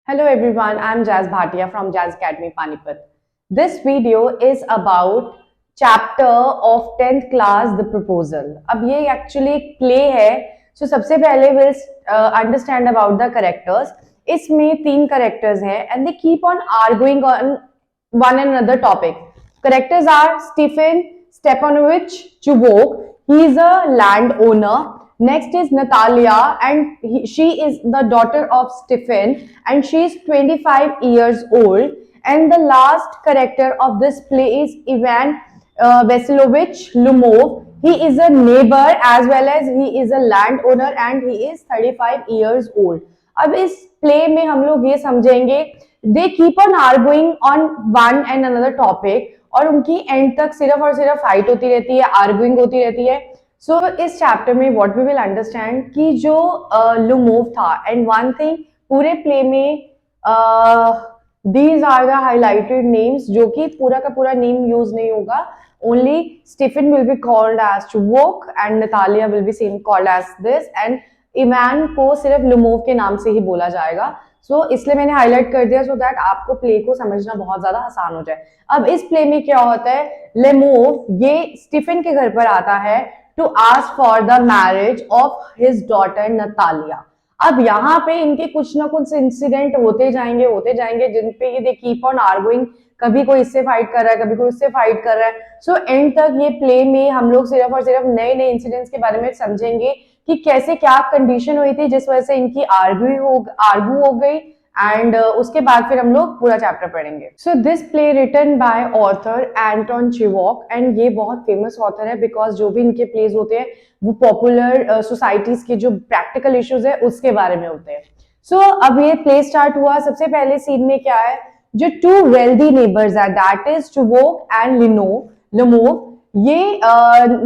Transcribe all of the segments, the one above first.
Hello everyone, I'm Jazz Bhatia from Jazz Academy Panipat. This video is about chapter of 10th class The Proposal. अब ये actually एक play है, so सबसे पहले we'll understand about the characters. इसमें 3 characters हैं and they keep on arguing on one another topic. Characters are Stephen Stepanovich Chubok. He is a landowner. Next is Natalia, and she is the daughter of Stephen, and she is 25 years old. And the last character of this play is Ivan Vasilovich Lumov. He is a neighbor as well as he is a landowner, and he is 35 years old. अब इस play में हम लोग ये समझेंगे they keep on arguing on one and another topic, और उनकी and तक सिर्फ और सिर्फ फाइट होती रहती है, आर्गुइंग होती रहती है. सो इस चैप्टर में व्हाट वी विल अंडरस्टैंड कि जो लुमोव था, एंड वन थिंग पूरे प्ले में these are the highlighted names, जो कि पूरा का पूरा नेम यूज नहीं होगा. Only Stephen will be called as Chubukov and Natalia will be same called as this, and Ivan को सिर्फ लुमोव के नाम से ही बोला जाएगा. सो इसलिए मैंने हाईलाइट कर दिया सो दैट आपको प्ले को समझना बहुत ज्यादा आसान हो जाए. अब इस प्ले में क्या होता है, लेमोव ये स्टीफन के घर पर आता है to ask for the marriage of his daughter Natalia. अब यहाँ पे इनके कुछ ना कुछ इंसिडेंट होते जाएंगे जिन पे ये दे कीप ऑन आर्गुइंग. कभी कोई इससे फाइट कर रहा है, कभी कोई उससे फाइट कर रहा है. सो एंड तक ये प्ले में हम लोग सिर्फ और सिर्फ नए नए इंसिडेंट्स के बारे में समझेंगे कि कैसे क्या कंडीशन हुई थी जिस वजह से इनकी आर्ग्यू हो गई, एंड उसके बाद फिर हम लोग पूरा चैप्टर पढ़ेंगे. So this play written by author Anton Chekhov, and ये बहुत फेमस ऑथर है बिकॉज जो भी इनके प्लेज होते हैं वो पॉपुलर सोसाइटीज के जो प्रैक्टिकल इश्यूज है उसके बारे में होते हैं. सो अब ये प्ले स्टार्ट हुआ. सबसे पहले सीन में क्या है, जो टू वेल्दी नेबर्स है दैट इज चुवोक एंड लुमोव. ये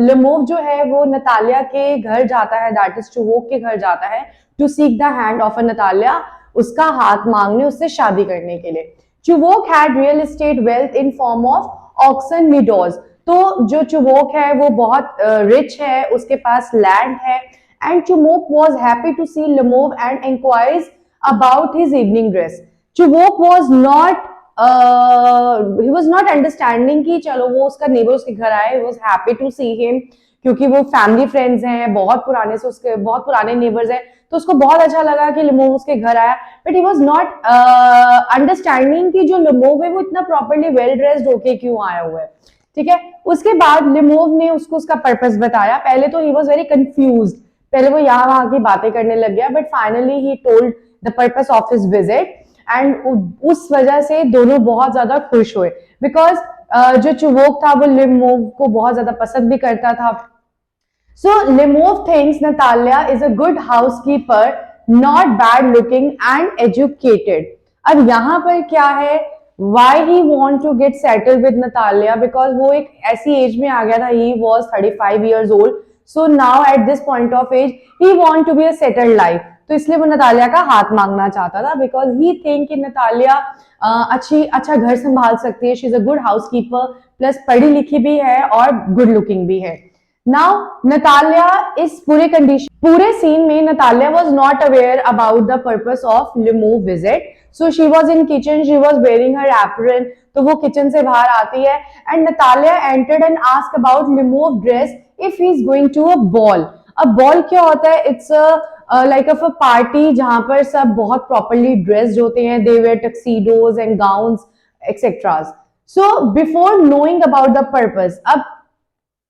लुमोव जो है वो नतालिया के घर जाता है, दैट इज चुवोक के घर जाता है to seek the hand of a Natalia, उसका हाथ मांगने, उससे शादी करने के लिए. Chubukov had real estate wealth in form of Oxen Meadows. तो जो चुवोक है वो बहुत रिच है, उसके पास लैंड है. And Chubukov was happy to see Lomov and inquires about his evening dress. Chubukov was not he was not understanding कि चलो वो उसका नेबर उसके घर आए. he was happy to see him क्योंकि वो फैमिली फ्रेंड्स हैं, बहुत पुराने से उसके बहुत पुराने नेबर्स हैं, तो उसको बहुत अच्छा लगा कि लुमोव उसके घर आया. But he was not understanding कि जो लुमोव है वो इतना प्रॉपर्ली वेल ड्रेस्ड होके क्यों आया हुआ है. ठीक है, उसके बाद लुमोव ने उसको उसका पर्पस बताया. पहले तो ही वाज वेरी कंफ्यूज्ड, पहले वो यहाँ वहां की बातें करने लग गया, but finally he told the purpose of his visit, and उस वजह से दोनों बहुत ज्यादा खुश हुए बिकॉज जो चुवोक था वो लिमोव को बहुत ज्यादा पसंद भी करता था. So Lomov thinks Natalia is a good housekeeper, not bad looking and educated. अब यहाँ पर क्या है, why he want to get settled with Natalia, because वो एक ऐसी एज में आ गया था, he was 35 years old, so now at this point of age he want to be a settled life. तो इसलिए वो नतालिया का हाथ मांगना चाहता था बिकॉज ही थिंक कि नतालिया अच्छा घर संभाल सकती है. She is a good housekeeper, plus पढ़ी लिखी भी है और गुड लुकिंग भी है. नाउ नतालिया इस पूरे सीन में Natalia was not aware about the purpose of Lomov visit. So she was in kitchen, she was wearing her apron. तो वो किचन से बाहर आती है and Natalia entered and ask about Lomov dress if he is going to a ball. अब ball क्या होता है, it's like of a party जहां पर सब बहुत प्रॉपरली ड्रेस्ड होते हैं, they wear tuxedos and gowns etceteras. So before knowing about the purpose, अब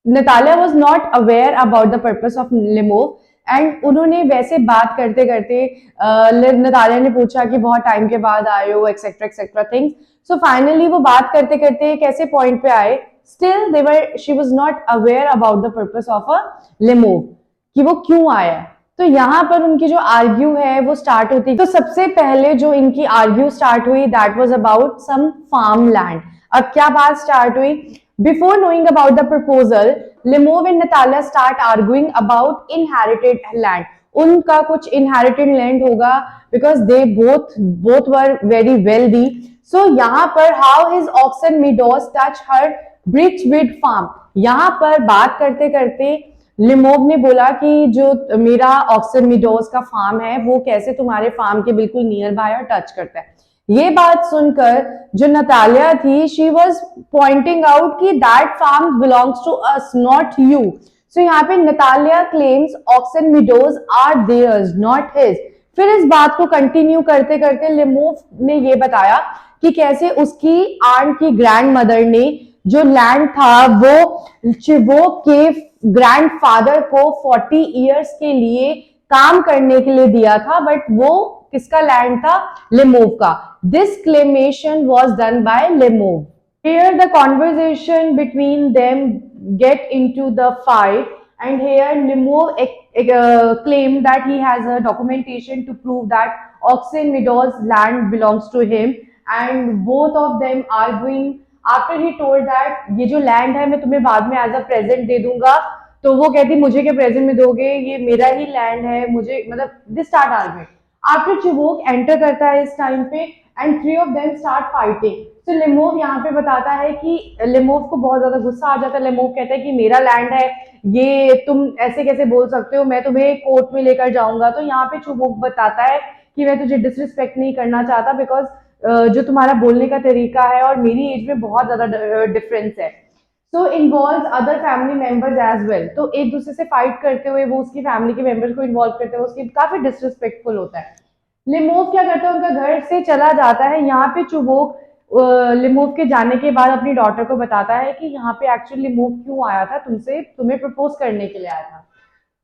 Natalia was not aware about the purpose of Lomov, and उन्होंने वैसे बात करते करते नतालिया ने पूछा कि बहुत टाइम के बाद आए हो etcetera etcetera things. So finally वो बात करते करते एक ऐसे पॉइंट पे आए, still she was not aware about the purpose of a Lomov, कि वो क्यों आया. तो यहाँ पर उनकी जो आर्ग्यू है वो स्टार्ट होती. तो सबसे पहले जो इनकी आर्ग्यू स्टार्ट हुई that was about some farm land. अब क्या बात स्टार्ट हुई, before knowing about the proposal Lomov and Natalia start arguing about inherited land. उनका कुछ इनहेरिटेड लैंड होगा because they both were very wealthy. So यहाँ पर how his Oxen Meadows touch her Birchwood farm. यहाँ पर बात करते करते लिमोव ने बोला कि जो मेरा ऑक्सन मीडोज का फार्म है वो कैसे तुम्हारे फार्म के बिल्कुल नियर बाय और टच करता है। ये बात सुनकर जो नतालिया थी, शी वॉज पॉइंटिंग आउट कि that farm belongs to us not you. So यहाँ पे Natalia claims Oxen Meadows are theirs not his. फिर इस बात को कंटिन्यू करते करते लिमोव ने ये बताया कि कैसे उसकी आंट की ग्रैंड मदर ने जो लैंड था वो चिवोक के ग्रैंडफादर को 40 इयर्स के लिए काम करने के लिए दिया था, बट वो किसका लैंड था? लिमोव का। This claimation was done by Lomov. Here the conversation between them get into the fight, and here Limov claimed that he has a documentation to prove that Oxen Meadows land belongs to him, and both of them arguing. After he told that ये जो land है मैं तुम्हें बाद में as a present दे दूंगा, तो वो कहती मुझे क्या present में दोगे, ये मेरा ही land है, मुझे मतलब this start argument. After Chibok enter करता है इस टाइम पे, and three of them start fighting. तो लिमोव यहाँ पे बताता है कि लिमोव को बहुत ज्यादा गुस्सा आ जाता है। लिमोव कहता है कि मेरा लैंड है, ये तुम ऐसे कैसे बोल सकते हो, मैं तुम्हें कोर्ट में लेकर जाऊंगा। तो यहाँ पे चुबोक बताता है कि मैं तुझे डिसरिस्पेक्ट नहीं करना चाहता, बिकॉज जो तुम्हारा बोलने का तरीका है और मेरी एज में बहुत ज्यादा डिफरेंस है। So involve other family members as well. तो एक दूसरे से फाइट करते हुए वो उसकी फैमिली के मेंबर्स को इन्वॉल्व करते हुए उसकी काफी डिसरिस्पेक्टफुल होता है। लिमोव क्या करता है, उनका घर से चला जाता है। यहाँ पे चुबोक लिमोव के जाने के बाद अपनी डॉटर को बताता है कि यहाँ पे एक्चुअली लिमोव क्यों आया था, तुम्हें प्रपोज करने के लिए आया था।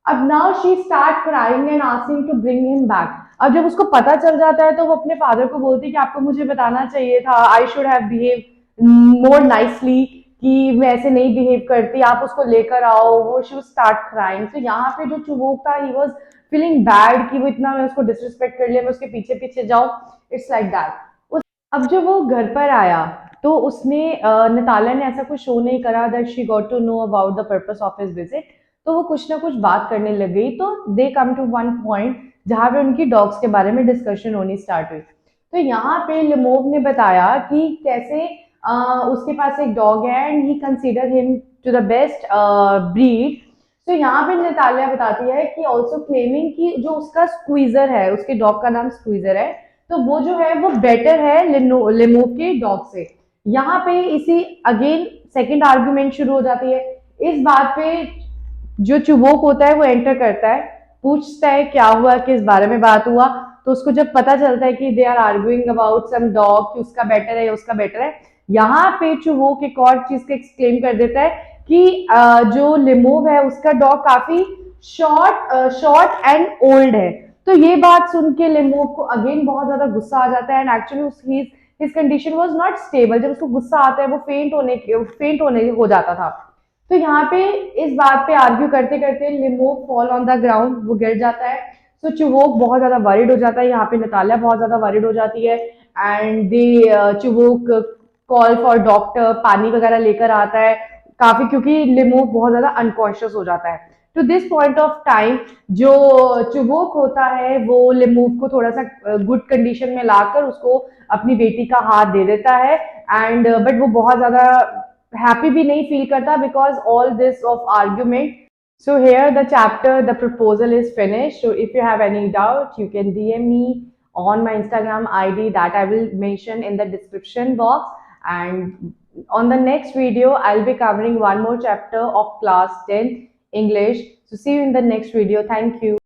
अब now she start crying and asking to bring him back. अब जब उसको पता चल जाता है तो वो अपने फादर को बोलती है कि आपको मुझे बताना चाहिए था, I should have behave more nicely, कि मैं ऐसे नहीं बिहेव करती, आप उसको लेकर आओ। वो शी स्टार्ट क्राइंग। तो यहाँ पे जो चुबोक था, ही वॉज फीलिंग बैड कि वो इतना, मैं उसको डिसरिस्पेक्ट कर लिया, मैं उसके पीछे पीछे जाऊं। It's like that. अब जब वो घर पर आया तो उसने नतालिया ने ऐसा कुछ शो नहीं करा that she got to know about the purpose of his visit. तो वो कुछ ना कुछ बात करने लग गई। तो दे कम टू वन पॉइंट जहां पे उनकी डॉग्स के बारे में डिस्कशन होनी स्टार्ट हुई। तो यहाँ पे लिमोव ने बताया कि कैसे उसके पास एक डॉग है and he consider him to the best breed. तो यहाँ पे नतालिया बताती है कि ऑल्सो क्लेमिंग कि जो उसका स्क्वीजर है, उसके डॉग का नाम स्क्वीजर है, तो वो जो है वो बेटर है लिमो के डॉग से। यहाँ पे इसी अगेन सेकंड आर्गुमेंट शुरू हो जाती है। इस बात पे जो चुबोक होता है वो एंटर करता है, पूछता है क्या हुआ, किस बारे में बात हुआ। तो उसको जब पता चलता है कि they are arguing about some dog, कि उसका बेटर है या उसका बेटर है, यहाँ पे चुबोक एक और चीज को एक्सप्लेन कर देता है कि जो लिमोव है उसका डॉग काफी शॉर्ट एंड ओल्ड है। तो ये बात सुन के लिमोव को अगेन बहुत ज्यादा गुस्सा आ जाता है and actually his condition was not stable. जब उसको गुस्सा आता है वो फेंट होने हो जाता था। तो यहाँ पे इस बात पे आर्ग्यू करते करते लिमोव फॉल ऑन द ग्राउंड, वो गिर जाता है। तो चुवोक बहुत ज्यादा वरिड हो जाता है। यहाँ पे नतालिया बहुत ज्यादा वरिड हो जाती है and they Chubukov call for doctor, पानी वगैरह लेकर आता है काफी, क्योंकि लिमोव बहुत ज्यादा अनकॉन्शियस हो जाता है। To this point of time जो चुबोक होता है वो लिमोव को थोड़ा सा गुड कंडीशन में लाकर उसको अपनी बेटी का हाथ दे देता है एंड बट वो बहुत ज्यादा हैप्पी भी नहीं फील करता because all this of argument. So here the chapter, the proposal is finished. So if you have any doubt, you can DM me on my Instagram ID that I will mention in the description box. And on the next video, I'll be covering one more chapter of class 10 English. So see you in the next video. Thank you.